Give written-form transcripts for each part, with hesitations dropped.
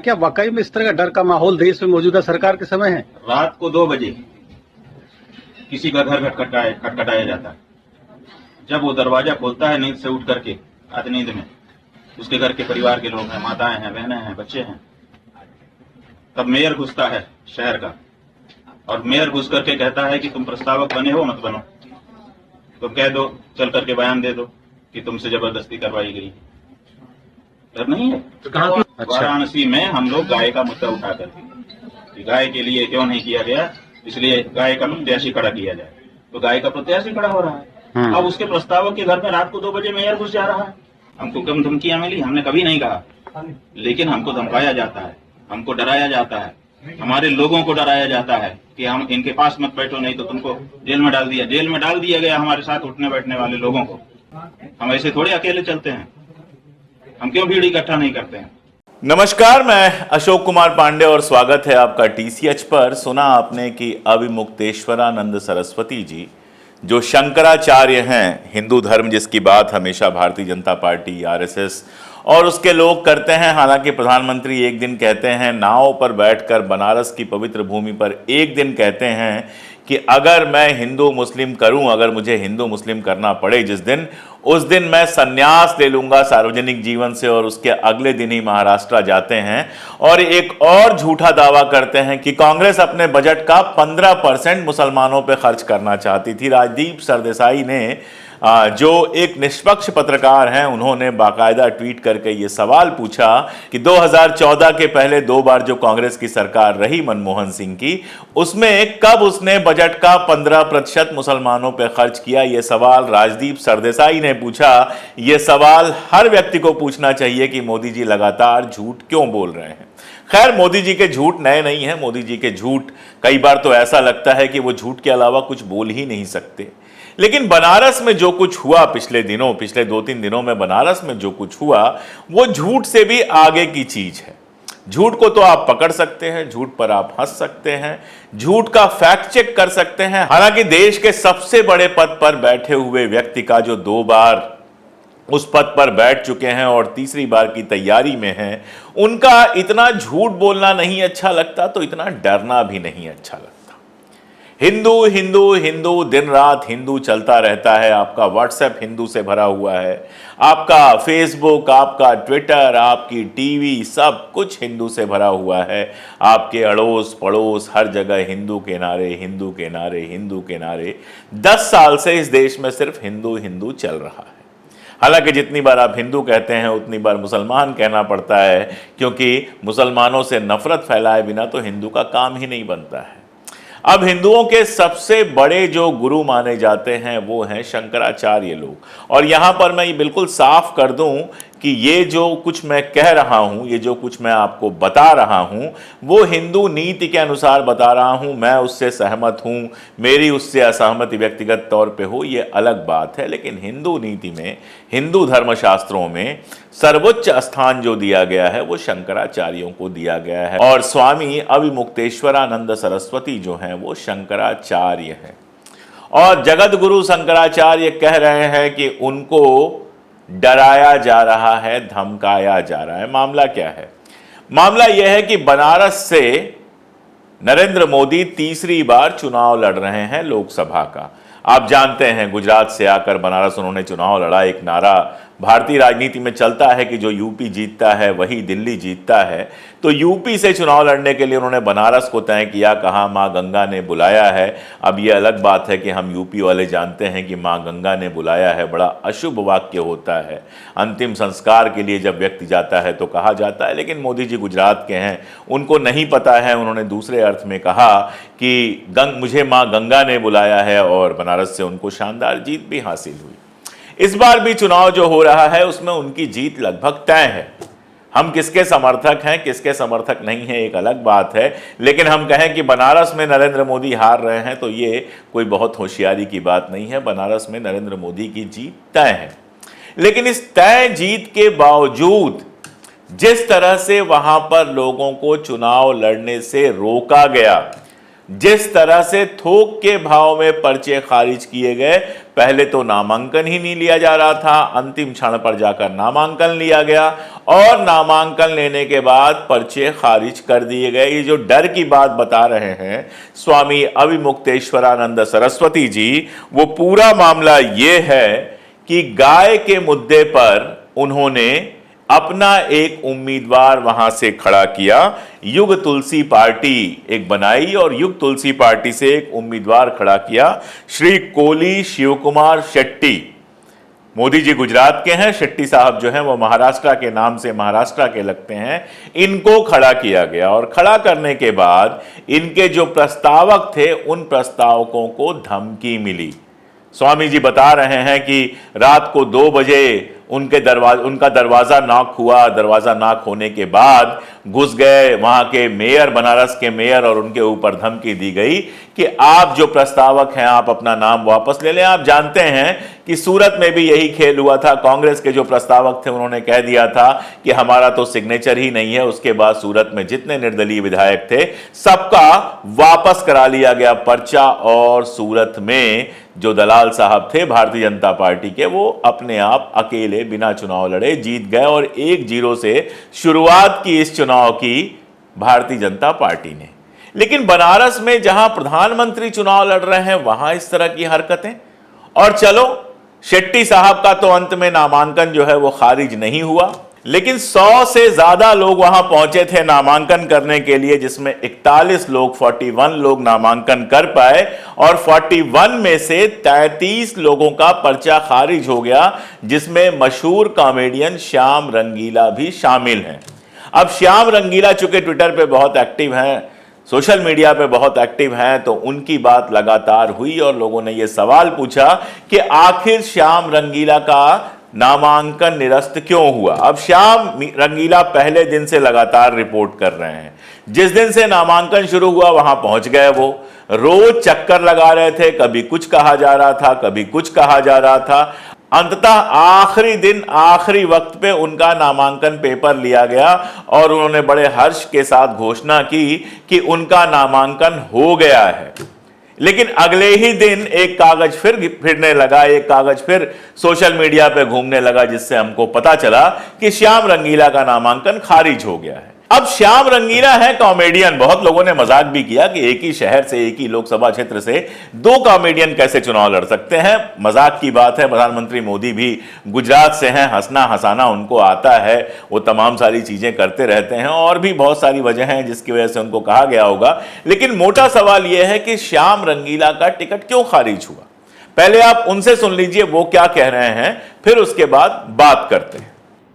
क्या वाकई में इस तरह का डर का माहौल देश में मौजूदा सरकार के समय है? रात को 2 बजे किसी का घर खटखटाया जाता है। जब वो दरवाजा खोलता है नींद से उठ करके, आधी नींद में, उसके घर के परिवार के लोग हैं, माताएं हैं, बहनें हैं, बच्चे हैं। तब मेयर घुसता है शहर का, और मेयर घुस करके कहता है कि तुम प्रस्तावक बने हो, मत बनो, तुम कह दो, चल करके बयान दे दो कि तुमसे जबरदस्ती करवाई गई। डर नहीं है। वाराणसी में हम लोग गाय का मुद्दा उठा करके, गाय के लिए क्यों नहीं किया गया, इसलिए गाय का प्रत्याशी खड़ा किया जाए, तो गाय का प्रत्याशी खड़ा हो रहा है। अब उसके प्रस्तावक के घर में रात को 2 बजे मेयर घुस जा रहा है। हमको कम धमकियां मिली, हमने कभी नहीं कहा, लेकिन हमको धमकाया जाता है, हमको डराया जाता है, हमारे लोगों को डराया जाता है कि हम इनके पास मत बैठो, नहीं तो तुमको जेल में डाल दिया गया हमारे साथ उठने बैठने वाले लोगों को। हम ऐसे थोड़े अकेले चलते हैं, हम क्यों भीड़ इकट्ठा नहीं करते हैं। नमस्कार, मैं अशोक कुमार पांडे और स्वागत है आपका टीसीएच पर। सुना आपने कि अविमुक्तेश्वरानंद सरस्वती जी, जो शंकराचार्य हैं, हिंदू धर्म जिसकी बात हमेशा भारतीय जनता पार्टी, आरएसएस और उसके लोग करते हैं। हालांकि प्रधानमंत्री एक दिन कहते हैं नाव पर बैठकर बनारस की पवित्र भूमि पर, एक दिन कहते हैं कि अगर मैं हिंदू मुस्लिम करूं, अगर मुझे हिंदू मुस्लिम करना पड़े जिस दिन, उस दिन मैं संन्यास ले लूंगा सार्वजनिक जीवन से। और उसके अगले दिन ही महाराष्ट्र जाते हैं और एक और झूठा दावा करते हैं कि कांग्रेस अपने बजट का 15% मुसलमानों पर खर्च करना चाहती थी। राजदीप सरदेसाई ने, जो एक निष्पक्ष पत्रकार हैं, उन्होंने बाकायदा ट्वीट करके ये सवाल पूछा कि 2014 के पहले 2 बार जो कांग्रेस की सरकार रही मनमोहन सिंह की, उसमें कब उसने बजट का 15% मुसलमानों पर खर्च किया। ये सवाल राजदीप सरदेसाई ने पूछा। ये सवाल हर व्यक्ति को पूछना चाहिए कि मोदी जी लगातार झूठ क्यों बोल रहे हैं। खैर, मोदी जी के झूठ नए नहीं हैं। मोदी जी के झूठ कई बार तो ऐसा लगता है कि वो झूठ के अलावा कुछ बोल ही नहीं सकते। लेकिन बनारस में जो कुछ हुआ पिछले 2-3 दिनों में बनारस में जो कुछ हुआ, वो झूठ से भी आगे की चीज है। झूठ को तो आप पकड़ सकते हैं, झूठ पर आप हंस सकते हैं, झूठ का फैक्ट चेक कर सकते हैं। हालांकि देश के सबसे बड़े पद पर बैठे हुए व्यक्ति का, जो 2 बार उस पद पर बैठ चुके हैं और तीसरी बार की तैयारी में हैं, उनका इतना झूठ बोलना नहीं अच्छा लगता, तो इतना डरना भी नहीं अच्छा लगता। हिंदू हिंदू हिंदू, दिन रात हिंदू चलता रहता है। आपका व्हाट्सएप हिंदू से भरा हुआ है, आपका फेसबुक, आपका ट्विटर, आपकी टीवी, सब कुछ हिंदू से भरा हुआ है। आपके अड़ोस पड़ोस हर जगह हिंदू के नारे, हिंदू के नारे, हिंदू के नारे। 10 साल से इस देश में सिर्फ हिंदू हिंदू चल रहा है। हालांकि जितनी बार आप हिंदू कहते हैं उतनी बार मुसलमान कहना पड़ता है, क्योंकि मुसलमानों से नफरत फैलाए बिना तो हिंदू का काम ही नहीं बनता है। अब हिंदुओं के सबसे बड़े जो गुरु माने जाते हैं वो हैं शंकराचार्य लोग। और यहाँ पर मैं ये बिल्कुल साफ कर दूं कि ये जो कुछ मैं कह रहा हूँ, ये जो कुछ मैं आपको बता रहा हूँ, वो हिंदू नीति के अनुसार बता रहा हूँ। मैं उससे सहमत हूँ, मेरी उससे असहमति व्यक्तिगत तौर पे हो, ये अलग बात है। लेकिन हिंदू नीति में, हिंदू धर्मशास्त्रों में सर्वोच्च स्थान जो दिया गया है वो शंकराचार्यों को दिया गया है। और स्वामी अविमुक्तेश्वरानंद सरस्वती जो हैं वो शंकराचार्य हैं। और जगत गुरु शंकराचार्य कह रहे हैं कि उनको डराया जा रहा है, धमकाया जा रहा है। मामला क्या है? मामला यह है कि बनारस से नरेंद्र मोदी तीसरी बार चुनाव लड़ रहे हैं लोकसभा का। आप जानते हैं, गुजरात से आकर बनारस उन्होंने चुनाव लड़ा। एक नारा भारतीय राजनीति में चलता है कि जो यूपी जीतता है वही दिल्ली जीतता है। तो यूपी से चुनाव लड़ने के लिए उन्होंने बनारस को तय किया, कहा माँ गंगा ने बुलाया है। अब ये अलग बात है कि हम यूपी वाले जानते हैं कि माँ गंगा ने बुलाया है बड़ा अशुभ वाक्य होता है। अंतिम संस्कार के लिए जब व्यक्ति जाता है तो कहा जाता है, लेकिन मोदी जी गुजरात के हैं, उनको नहीं पता है। उन्होंने दूसरे अर्थ में कहा कि मुझे माँ गंगा ने बुलाया है, और बनारस से उनको शानदार जीत भी हासिल हुई। इस बार भी चुनाव जो हो रहा है उसमें उनकी जीत लगभग तय है। हम किसके समर्थक हैं, किसके समर्थक नहीं हैं, एक अलग बात है। लेकिन हम कहें कि बनारस में नरेंद्र मोदी हार रहे हैं तो ये कोई बहुत होशियारी की बात नहीं है। बनारस में नरेंद्र मोदी की जीत तय है। लेकिन इस तय जीत के बावजूद जिस तरह से वहां पर लोगों को चुनाव लड़ने से रोका गया, जिस तरह से थोक के भाव में पर्चे खारिज किए गए, पहले तो नामांकन ही नहीं लिया जा रहा था, अंतिम क्षण पर जाकर नामांकन लिया गया और नामांकन लेने के बाद पर्चे खारिज कर दिए गए। ये जो डर की बात बता रहे हैं स्वामी अविमुक्तेश्वरानंद सरस्वती जी, वो पूरा मामला ये है कि गाय के मुद्दे पर उन्होंने अपना एक उम्मीदवार वहां से खड़ा किया, युग तुलसी पार्टी एक बनाई और युग तुलसी पार्टी से एक उम्मीदवार खड़ा किया, श्री कोली शिव कुमार शेट्टी। मोदी जी गुजरात के हैं, शेट्टी साहब जो हैं वो महाराष्ट्र के नाम से महाराष्ट्र के लगते हैं। इनको खड़ा किया गया और खड़ा करने के बाद इनके जो प्रस्तावक थे उन प्रस्तावकों को धमकी मिली। स्वामी जी बता रहे हैं कि रात को 2 बजे उनका दरवाजा नॉक हुआ, दरवाजा नॉक होने के बाद घुस गए वहां के मेयर, बनारस के मेयर, और उनके ऊपर धमकी दी गई कि आप जो प्रस्तावक हैं आप अपना नाम वापस ले लें। आप जानते हैं कि सूरत में भी यही खेल हुआ था। कांग्रेस के जो प्रस्तावक थे उन्होंने कह दिया था कि हमारा तो सिग्नेचर ही नहीं है। उसके बाद सूरत में जितने निर्दलीय विधायक थे सबका वापस करा लिया गया पर्चा, और सूरत में जो दलाल साहब थे भारतीय जनता पार्टी के, वो अपने आप अकेले बिना चुनाव लड़े जीत गए और 1-0 से शुरुआत की इस चुनाव की भारतीय जनता पार्टी ने। लेकिन बनारस में जहां प्रधानमंत्री चुनाव लड़ रहे हैं वहां इस तरह की हरकतें। और चलो, शेट्टी साहब का तो अंत में नामांकन जो है वो खारिज नहीं हुआ, लेकिन 100 से ज्यादा लोग वहां पहुंचे थे नामांकन करने के लिए, जिसमें 41 लोग 41 लोग नामांकन कर पाए और 41 में से 33 लोगों का पर्चा खारिज हो गया, जिसमें मशहूर कॉमेडियन श्याम रंगीला भी शामिल हैं। अब श्याम रंगीला चूंकि ट्विटर पे बहुत एक्टिव हैं, सोशल मीडिया पे बहुत एक्टिव हैं, तो उनकी बात लगातार हुई और लोगों ने यह सवाल पूछा कि आखिर श्याम रंगीला का नामांकन निरस्त क्यों हुआ। अब श्याम रंगीला पहले दिन से लगातार रिपोर्ट कर रहे हैं। जिस दिन से नामांकन शुरू हुआ वहां पहुंच गए, वो रोज चक्कर लगा रहे थे, कभी कुछ कहा जा रहा था, कभी कुछ कहा जा रहा था। अंततः आखिरी दिन, आखिरी वक्त पे उनका नामांकन पेपर लिया गया और उन्होंने बड़े हर्ष के साथ घोषणा की कि उनका नामांकन हो गया है। लेकिन अगले ही दिन एक कागज फिर फिरने लगा, एक कागज फिर सोशल मीडिया पे घूमने लगा, जिससे हमको पता चला कि श्याम रंगीला का नामांकन खारिज हो गया है। अब श्याम रंगीला है कॉमेडियन। बहुत लोगों ने मजाक भी किया कि एक ही शहर से, एक ही लोकसभा क्षेत्र से 2 कॉमेडियन कैसे चुनाव लड़ सकते हैं। मजाक की बात है, प्रधानमंत्री मोदी भी गुजरात से हैं, हंसना हंसाना उनको आता है, वो तमाम सारी चीजें करते रहते हैं और भी बहुत सारी वजह हैं जिसकी वजह से उनको कहा गया होगा। लेकिन मोटा सवाल यह है कि श्याम रंगीला का टिकट क्यों खारिज हुआ। पहले आप उनसे सुन लीजिए वो क्या कह रहे हैं, फिर उसके बाद बात करते हैं।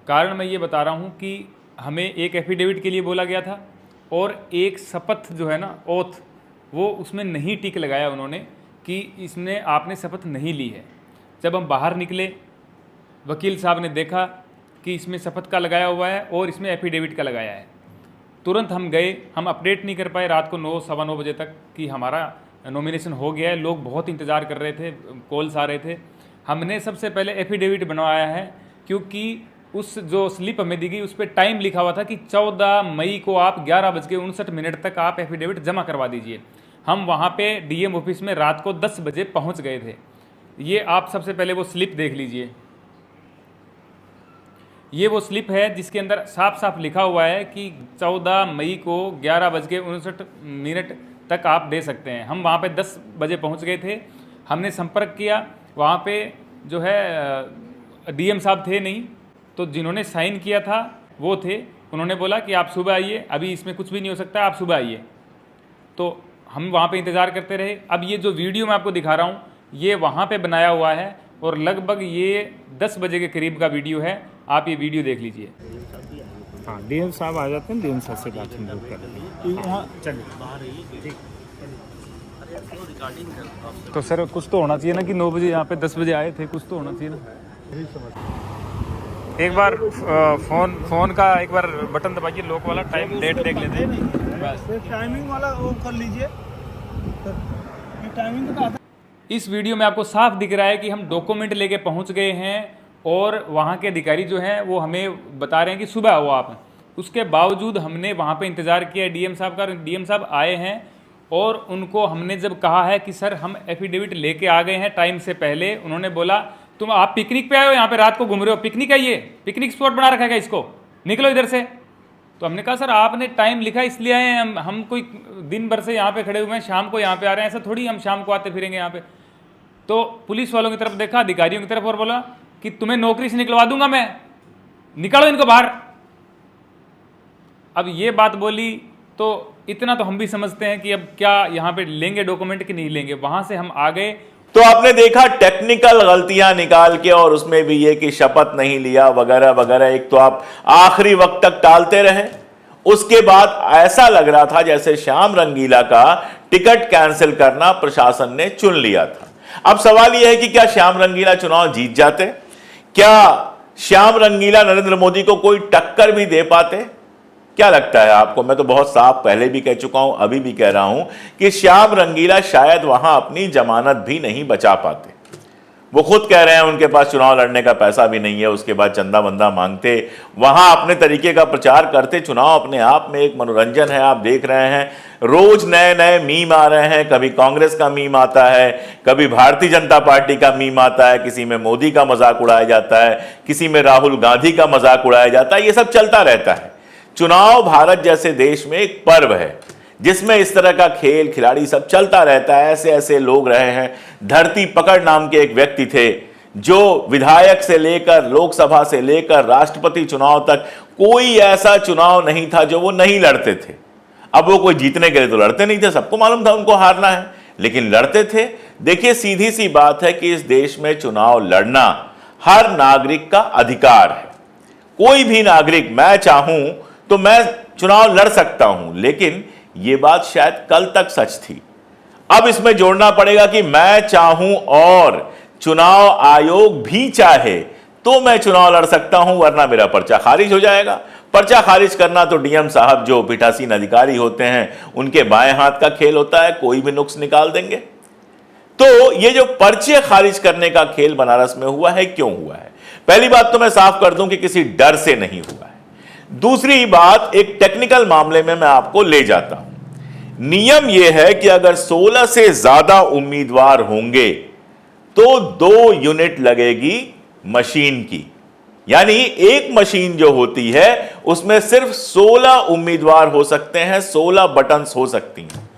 कारण मैं ये बता रहा हूँ कि हमें एक एफिडेविट के लिए बोला गया था और एक शपथ जो है ना, ओथ, वो उसमें नहीं टिक लगाया उन्होंने कि इसमें आपने शपथ नहीं ली है। जब हम बाहर निकले, वकील साहब ने देखा कि इसमें शपथ का लगाया हुआ है और इसमें एफिडेविट का लगाया है। तुरंत हम गए, हम अपडेट नहीं कर पाए रात को 9, सवा 9 बजे तक कि हमारा नॉमिनेशन हो गया है। लोग बहुत इंतज़ार कर रहे थे, कॉल्स आ रहे थे। हमने सबसे पहले एफिडेविट बनवाया है, क्योंकि उस जो स्लिप हमें दी गई उस पर टाइम लिखा हुआ था कि 14 मई को आप 11:59 तक आप एफिडेविट जमा करवा दीजिए। हम वहाँ पे डीएम ऑफिस में रात को 10 बजे पहुँच गए थे। ये आप सबसे पहले वो स्लिप देख लीजिए। ये वो स्लिप है जिसके अंदर साफ साफ लिखा हुआ है कि 14 मई को 11:59 तक आप दे सकते हैं। हम वहाँ पे 10 बजे पहुँच गए थे। हमने संपर्क किया, वहाँ पे जो है डीएम साहब थे नहीं, तो जिन्होंने साइन किया था वो थे। उन्होंने बोला कि आप सुबह आइए, अभी इसमें कुछ भी नहीं हो सकता, आप सुबह आइए। तो हम वहाँ पे इंतज़ार करते रहे। अब ये जो वीडियो मैं आपको दिखा रहा हूँ ये वहाँ पे बनाया हुआ है और लगभग ये 10 बजे के करीब का वीडियो है। आप ये वीडियो देख लीजिए। हाँ, डीएम साहब आ जाते हैं, डीएम साहब से बात हम लोग करेंगे। तो सर कुछ तो होना चाहिए ना कि 9 बजे यहाँ पे 10 बजे आए थे, कुछ तो होना चाहिए ना। एक बार फोन का एक बार बटन दबाइए, लॉक वाला, टाइम डेट देख लेते हैं। टाइमिंग वाला वो कर लीजिए। टाइमिंग तो इस वीडियो में आपको साफ दिख रहा है कि हम डॉक्यूमेंट लेके पहुंच गए हैं और वहाँ के अधिकारी जो हैं वो हमें बता रहे हैं कि सुबह आओ आप। उसके बावजूद हमने वहाँ पे इंतज़ार किया डीएम साहब का। डीएम साहब आए हैं और उनको हमने जब कहा है कि सर हम एफिडेविट लेके आ गए हैं टाइम से पहले, उन्होंने बोला तुम आप पिकनिक पे आए हो, यहाँ पे रात को घूम रहे हो, पिकनिक है ये, पिकनिक स्पॉट बना रखा है इसको, निकलो इधर से। तो हमने कहा सर आपने टाइम लिखा इसलिए आए हैं, हम कोई दिन भर से यहाँ पे खड़े हुए हैं, शाम को यहाँ पे आ रहे हैं, ऐसा थोड़ी हम शाम को आते फिरेंगे यहाँ पे। तो पुलिस वालों की तरफ देखा, अधिकारियों की तरफ, और बोला कि तुम्हें नौकरी से निकलवा दूंगा मैं, निकालो इनको बाहर। अब ये बात बोली तो इतना तो हम भी समझते हैं कि अब क्या यहाँ पे लेंगे डॉक्यूमेंट कि नहीं लेंगे। वहां से हम आ गए। तो आपने देखा टेक्निकल गलतियां निकाल के, और उसमें भी ये कि शपथ नहीं लिया वगैरह वगैरह। एक तो आप आखिरी वक्त तक टालते रहे, उसके बाद ऐसा लग रहा था जैसे श्याम रंगीला का टिकट कैंसिल करना प्रशासन ने चुन लिया था। अब सवाल यह है कि क्या श्याम रंगीला चुनाव जीत जाते? क्या श्याम रंगीला नरेंद्र मोदी को कोई टक्कर भी दे पाते? क्या लगता है आपको? मैं तो बहुत साफ पहले भी कह चुका हूं, अभी भी कह रहा हूं कि श्याम रंगीला शायद वहां अपनी जमानत भी नहीं बचा पाते। वो खुद कह रहे हैं उनके पास चुनाव लड़ने का पैसा भी नहीं है, उसके बाद चंदा बंदा मांगते, वहां अपने तरीके का प्रचार करते। चुनाव अपने आप में एक मनोरंजन है। आप देख रहे हैं रोज नए नए मीम आ रहे हैं, कभी कांग्रेस का मीम आता है, कभी भारतीय जनता पार्टी का मीम आता है, किसी में मोदी का मजाक उड़ाया जाता है, किसी में राहुल गांधी का मजाक उड़ाया जाता है। ये सब चलता रहता है। चुनाव भारत जैसे देश में एक पर्व है जिसमें इस तरह का खेल खिलाड़ी सब चलता रहता है। ऐसे ऐसे लोग रहे हैं। धरती पकड़ नाम के एक व्यक्ति थे जो विधायक से लेकर लोकसभा से लेकर राष्ट्रपति चुनाव तक कोई ऐसा चुनाव नहीं था जो वो नहीं लड़ते थे। अब वो कोई जीतने के लिए तो लड़ते नहीं थे, सबको मालूम था उनको हारना है, लेकिन लड़ते थे। देखिए सीधी सी बात है कि इस देश में चुनाव लड़ना हर नागरिक का अधिकार है। कोई भी नागरिक, मैं चाहूं तो मैं चुनाव लड़ सकता हूं, लेकिन यह बात शायद कल तक सच थी। अब इसमें जोड़ना पड़ेगा कि मैं चाहूं और चुनाव आयोग भी चाहे तो मैं चुनाव लड़ सकता हूं, वरना मेरा पर्चा खारिज हो जाएगा। पर्चा खारिज करना तो डीएम साहब जो पीठासीन अधिकारी होते हैं उनके बाएं हाथ का खेल होता है, कोई भी नुक्स निकाल देंगे। तो ये जो पर्चे खारिज करने का खेल बनारस में हुआ है, क्यों हुआ है? पहली बात तो मैं साफ कर दूं कि किसी डर से नहीं हुआ है। दूसरी बात, एक टेक्निकल मामले में मैं आपको ले जाता हूं। नियम यह है कि अगर 16 से ज्यादा उम्मीदवार होंगे तो 2 यूनिट लगेगी मशीन की, यानी एक मशीन जो होती है उसमें सिर्फ 16 उम्मीदवार हो सकते हैं, 16 बटन्स हो सकती हैं।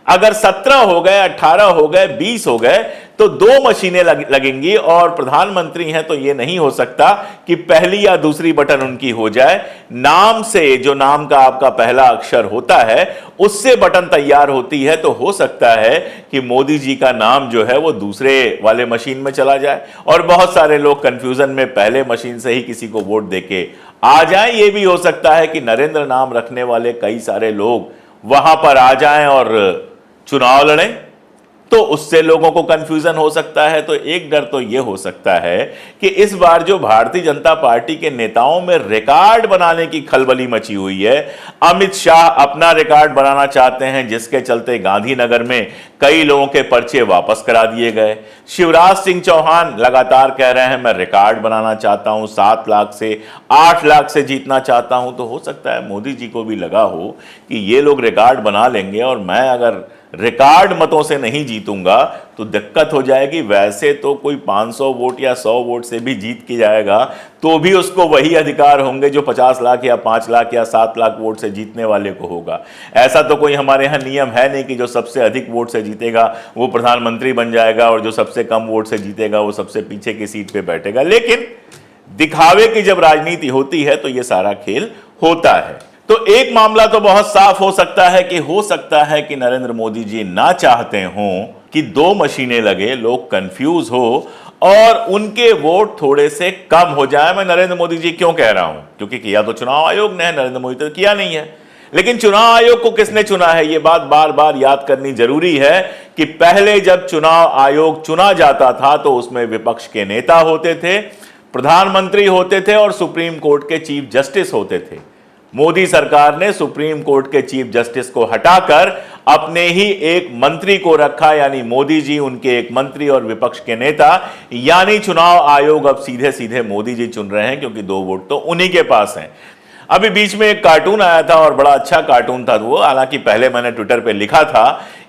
अगर 17 हो गए, 18 हो गए, 20 हो गए तो 2 मशीनें लगेंगी। और प्रधानमंत्री हैं तो यह नहीं हो सकता कि पहली या दूसरी बटन उनकी हो जाए। नाम से, जो नाम का आपका पहला अक्षर होता है उससे बटन तैयार होती है। तो हो सकता है कि मोदी जी का नाम जो है वो दूसरे वाले मशीन में चला जाए और बहुत सारे लोग कंफ्यूजन में पहले मशीन से ही किसी को वोट देके आ जाए। यह भी हो सकता है कि नरेंद्र नाम रखने वाले कई सारे लोग वहां पर आ जाएं और चुनाव लड़ें, तो उससे लोगों को कंफ्यूजन हो सकता है। तो एक डर तो यह हो सकता है कि इस बार जो भारतीय जनता पार्टी के नेताओं में रिकॉर्ड बनाने की खलबली मची हुई है, अमित शाह अपना रिकॉर्ड बनाना चाहते हैं जिसके चलते गांधीनगर में कई लोगों के पर्चे वापस करा दिए गए। शिवराज सिंह चौहान लगातार कह रहे हैं मैं रिकॉर्ड बनाना चाहता हूं, 7 लाख से 8 लाख से जीतना चाहता हूं। तो हो सकता है मोदी जी को भी लगा हो कि ये लोग रिकॉर्ड बना लेंगे और मैं अगर रिकॉर्ड मतों से नहीं जीतूंगा तो दिक्कत हो जाएगी। वैसे तो कोई 500 वोट या 100 वोट से भी जीत के जाएगा तो भी उसको वही अधिकार होंगे जो 50 लाख या 5 लाख या 7 लाख वोट से जीतने वाले को होगा। ऐसा तो कोई हमारे यहाँ नियम है नहीं कि जो सबसे अधिक वोट से जीतेगा वो प्रधानमंत्री बन जाएगा और जो सबसे कम वोट से जीतेगा वो सबसे पीछे की सीट पे बैठेगा। लेकिन दिखावे की जब राजनीति होती है तो ये सारा खेल होता है। तो एक मामला तो बहुत साफ हो सकता है कि नरेंद्र मोदी जी ना चाहते हों कि 2 मशीनें लगे, लोग कंफ्यूज हो और उनके वोट थोड़े से कम हो जाए। मैं नरेंद्र मोदी जी क्यों कह रहा हूं? क्योंकि किया तो चुनाव आयोग ने है, नरेंद्र मोदी तो किया नहीं है। लेकिन चुनाव आयोग को किसने चुना है, यह बात बार बार याद करनी जरूरी है कि पहले जब चुनाव आयोग चुना जाता था तो उसमें विपक्ष के नेता होते थे, प्रधानमंत्री होते थे और सुप्रीम कोर्ट के चीफ जस्टिस होते थे। मोदी सरकार ने सुप्रीम कोर्ट के चीफ जस्टिस को हटाकर अपने ही एक मंत्री को रखा, यानी मोदी जी उनके एक मंत्री और विपक्ष के नेता, यानी चुनाव आयोग अब सीधे सीधे मोदी जी चुन रहे हैं क्योंकि 2 वोट तो उन्हीं के पास हैं। अभी बीच में एक कार्टून आया था और बड़ा अच्छा कार्टून था वो, हालांकि पहले मैंने ट्विटर पे लिखा था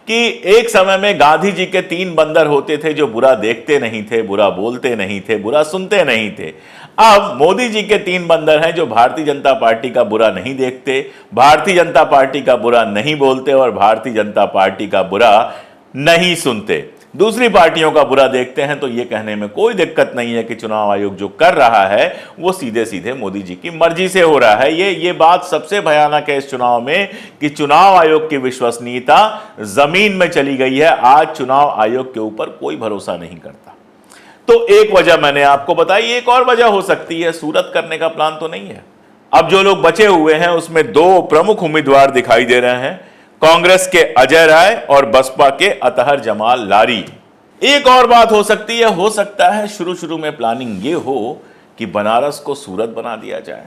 कि एक समय में गांधी जी के 3 बंदर होते थे जो बुरा देखते नहीं थे, बुरा बोलते नहीं थे, बुरा सुनते नहीं थे। अब मोदी जी के 3 बंदर हैं जो भारतीय जनता पार्टी का बुरा नहीं देखते, भारतीय जनता पार्टी का बुरा नहीं बोलते और भारतीय जनता पार्टी का बुरा नहीं सुनते, दूसरी पार्टियों का बुरा देखते हैं। तो यह कहने में कोई दिक्कत नहीं है कि चुनाव आयोग जो कर रहा है वो सीधे सीधे मोदी जी की मर्जी से हो रहा है। ये बात सबसे भयानक है इस चुनाव में कि चुनाव आयोग की विश्वसनीयता जमीन में चली गई है। आज चुनाव आयोग के ऊपर कोई भरोसा नहीं करता। तो एक वजह मैंने आपको बताई, एक और वजह हो सकती है, सूरत करने का प्लान तो नहीं है। अब जो लोग बचे हुए हैं उसमें 2 प्रमुख उम्मीदवार दिखाई दे रहे हैं, कांग्रेस के अजय राय और बसपा के अतहर जमाल लारी। एक और बात हो सकती है, हो सकता है शुरू में प्लानिंग ये हो कि बनारस को सूरत बना दिया जाए,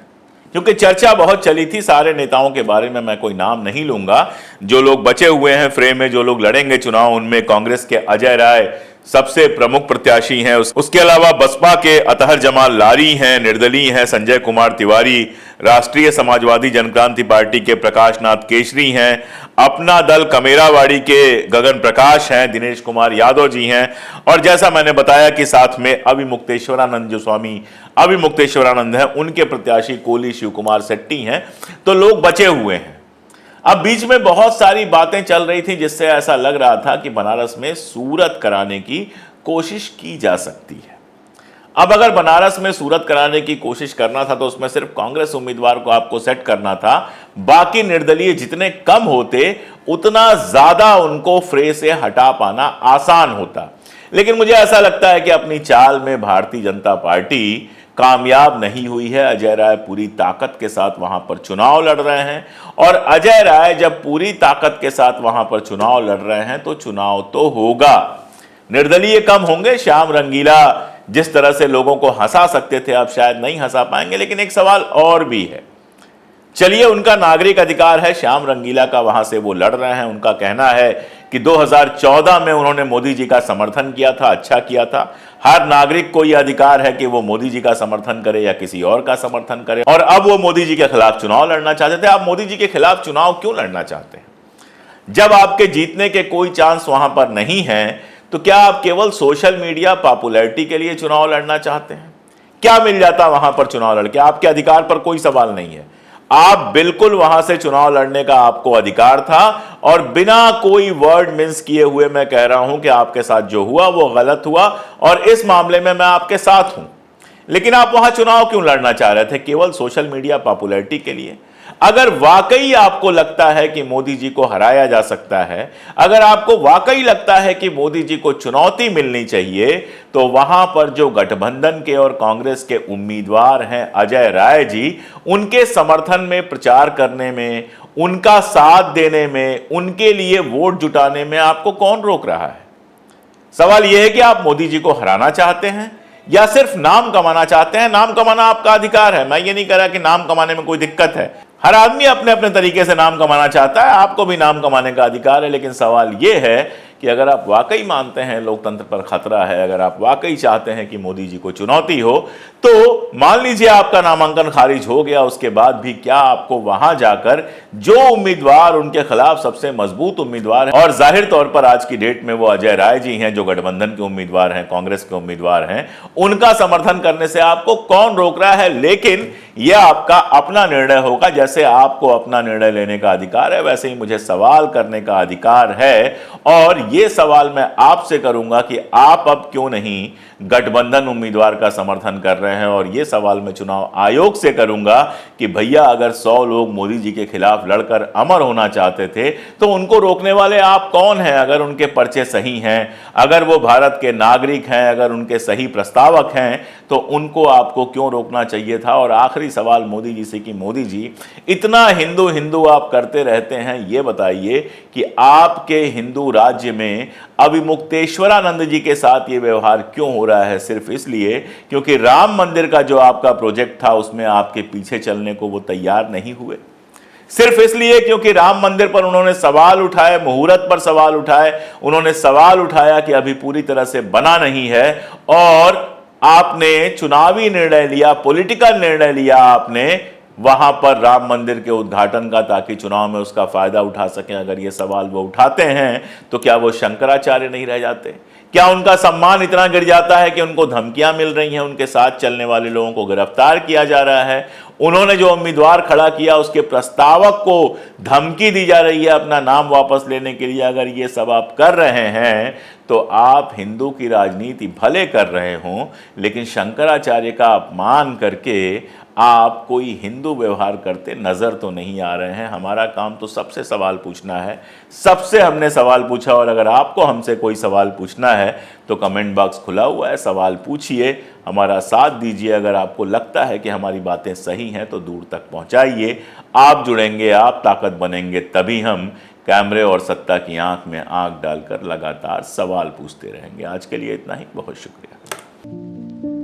क्योंकि चर्चा बहुत चली थी। सारे नेताओं के बारे में मैं कोई नाम नहीं लूंगा, जो लोग बचे हुए हैं फ्रेम में, जो लोग लड़ेंगे चुनाव, उनमें कांग्रेस के अजय राय सबसे प्रमुख प्रत्याशी हैं। उसके अलावा बसपा के अतहर जमाल लारी हैं, निर्दलीय हैं संजय कुमार तिवारी, राष्ट्रीय समाजवादी जनक्रांति पार्टी के प्रकाश नाथ केशरी हैं, अपना दल कमेरावाड़ी के गगन प्रकाश हैं, दिनेश कुमार यादव जी हैं, और जैसा मैंने बताया कि साथ में अभिमुक्तेश्वरानंद, जो स्वामी अभिमुक्तेश्वरानंद हैं, उनके प्रत्याशी कोली शिव कुमार शेट्टी हैं। तो लोग बचे हुए हैं। अब बीच में बहुत सारी बातें चल रही थी जिससे ऐसा लग रहा था कि बनारस में सूरत कराने की कोशिश की जा सकती है। अब अगर बनारस में सूरत कराने की कोशिश करना था तो उसमें सिर्फ कांग्रेस उम्मीदवार को आपको सेट करना था, बाकी निर्दलीय जितने कम होते उतना ज्यादा उनको फ्रे से हटा पाना आसान होता। लेकिन मुझे ऐसा लगता है कि अपनी चाल में भारतीय जनता पार्टी कामयाब नहीं हुई है। अजय राय पूरी ताकत के साथ वहां पर चुनाव लड़ रहे हैं, और अजय राय जब पूरी ताकत के साथ वहां पर चुनाव लड़ रहे हैं तो चुनाव तो होगा। निर्दलीय कम होंगे, श्याम रंगीला जिस तरह से लोगों को हंसा सकते थे अब शायद नहीं हंसा पाएंगे। लेकिन एक सवाल और भी है, चलिए उनका नागरिक अधिकार है, श्याम रंगीला का, वहां से वो लड़ रहे हैं। उनका कहना है कि 2014 में उन्होंने मोदी जी का समर्थन किया था, अच्छा किया था। हर नागरिक को यह अधिकार है कि वो मोदी जी का समर्थन करे या किसी और का समर्थन करे, और अब वो मोदी जी के खिलाफ चुनाव लड़ना चाहते थे। आप मोदी जी के खिलाफ चुनाव क्यों लड़ना चाहते हैं? जब आपके जीतने के कोई चांस वहां पर नहीं है तो क्या आप केवल सोशल मीडिया पॉपुलैरिटी के लिए चुनाव लड़ना चाहते हैं? क्या मिल जाता वहां पर चुनाव लड़के? आपके अधिकार पर कोई सवाल नहीं है, आप बिल्कुल वहां से चुनाव लड़ने का आपको अधिकार था, और बिना कोई वर्ड मिन्स किए हुए मैं कह रहा हूं कि आपके साथ जो हुआ वो गलत हुआ, और इस मामले में मैं आपके साथ हूं। लेकिन आप वहां चुनाव क्यों लड़ना चाह रहे थे? केवल सोशल मीडिया पॉपुलैरिटी के लिए? अगर वाकई आपको लगता है कि मोदी जी को हराया जा सकता है, अगर आपको वाकई लगता है कि मोदी जी को चुनौती मिलनी चाहिए, तो वहां पर जो गठबंधन के और कांग्रेस के उम्मीदवार हैं अजय राय जी, उनके समर्थन में प्रचार करने में, उनका साथ देने में, उनके लिए वोट जुटाने में आपको कौन रोक रहा है? सवाल यह है कि आप मोदी जी को हराना चाहते हैं या सिर्फ नाम कमाना चाहते हैं? नाम कमाना आपका अधिकार है, मैं ये नहीं कह रहा कि नाम कमाने में कोई दिक्कत है। हर आदमी अपने अपने तरीके से नाम कमाना चाहता है, आपको भी नाम कमाने का अधिकार है। लेकिन सवाल यह है कि अगर आप वाकई मानते हैं लोकतंत्र पर खतरा है, अगर आप वाकई चाहते हैं कि मोदी जी को चुनौती हो, तो मान लीजिए आपका नामांकन खारिज हो गया, उसके बाद भी क्या आपको वहां जाकर जो उम्मीदवार उनके खिलाफ सबसे मजबूत उम्मीदवार है, और जाहिर तौर पर आज की डेट में वो अजय राय जी हैं जो गठबंधन के उम्मीदवार हैं, कांग्रेस के उम्मीदवार हैं, उनका समर्थन करने से आपको कौन रोक रहा है? लेकिन यह आपका अपना निर्णय होगा। जैसे आपको अपना निर्णय लेने का अधिकार है, वैसे ही मुझे सवाल करने का अधिकार है, और यह सवाल मैं आपसे करूंगा कि आप अब क्यों नहीं गठबंधन उम्मीदवार का समर्थन कर रहे हैं। और यह सवाल मैं चुनाव आयोग से करूंगा कि भैया अगर 100 लोग मोदी जी के खिलाफ लड़कर अमर होना चाहते थे तो उनको रोकने वाले आप कौन हैं? अगर उनके पर्चे सही हैं, अगर वो भारत के नागरिक हैं, अगर उनके सही प्रस्तावक हैं, तो उनको आपको क्यों रोकना चाहिए था? और आखिरी सवाल मोदी जी से कि मोदी जी इतना हिंदू हिंदू आप करते रहते हैं, ये बताइए कि आपके हिंदू राज्य में अभिमुक्तेश्वरानंद जी के साथ ये व्यवहार क्यों हो रहा है? सिर्फ इसलिए क्योंकि राम मंदिर का जो आपका प्रोजेक्ट था उसमें आपके पीछे चलने को वो तैयार नहीं हुए, सिर्फ इसलिए क्योंकि राम मंदिर पर उन्होंने सवाल उठाए, मुहूर्त पर सवाल उठाए, उन्होंने सवाल उठाया कि अभी पूरी तरह से बना नहीं है, और आपने चुनावी निर्णय लिया, पॉलिटिकल निर्णय लिया आपने वहां पर राम मंदिर के उद्घाटन का, ताकि चुनाव में उसका फायदा उठा सकें। अगर ये सवाल वो उठाते हैं तो क्या वो शंकराचार्य नहीं रह जाते? क्या उनका सम्मान इतना गिर जाता है कि उनको धमकियां मिल रही हैं, उनके साथ चलने वाले लोगों को गिरफ्तार किया जा रहा है, उन्होंने जो उम्मीदवार खड़ा किया उसके प्रस्तावक को धमकी दी जा रही है अपना नाम वापस लेने के लिए? अगर ये सब आप कर रहे हैं तो आप हिंदू की राजनीति भले कर रहे हों, लेकिन शंकराचार्य का अपमान करके आप कोई हिंदू व्यवहार करते नजर तो नहीं आ रहे हैं। हमारा काम तो सबसे सवाल पूछना है, सबसे हमने सवाल पूछा, और अगर आपको हमसे कोई सवाल पूछना है तो कमेंट बॉक्स खुला हुआ है, सवाल पूछिए, हमारा साथ दीजिए। अगर आपको लगता है कि हमारी बातें सही हैं तो दूर तक पहुंचाइए। आप जुड़ेंगे, आप ताकत बनेंगे, तभी हम कैमरे और सत्ता की आंख में आंख डालकर लगातार सवाल पूछते रहेंगे। आज के लिए इतना ही, बहुत शुक्रिया।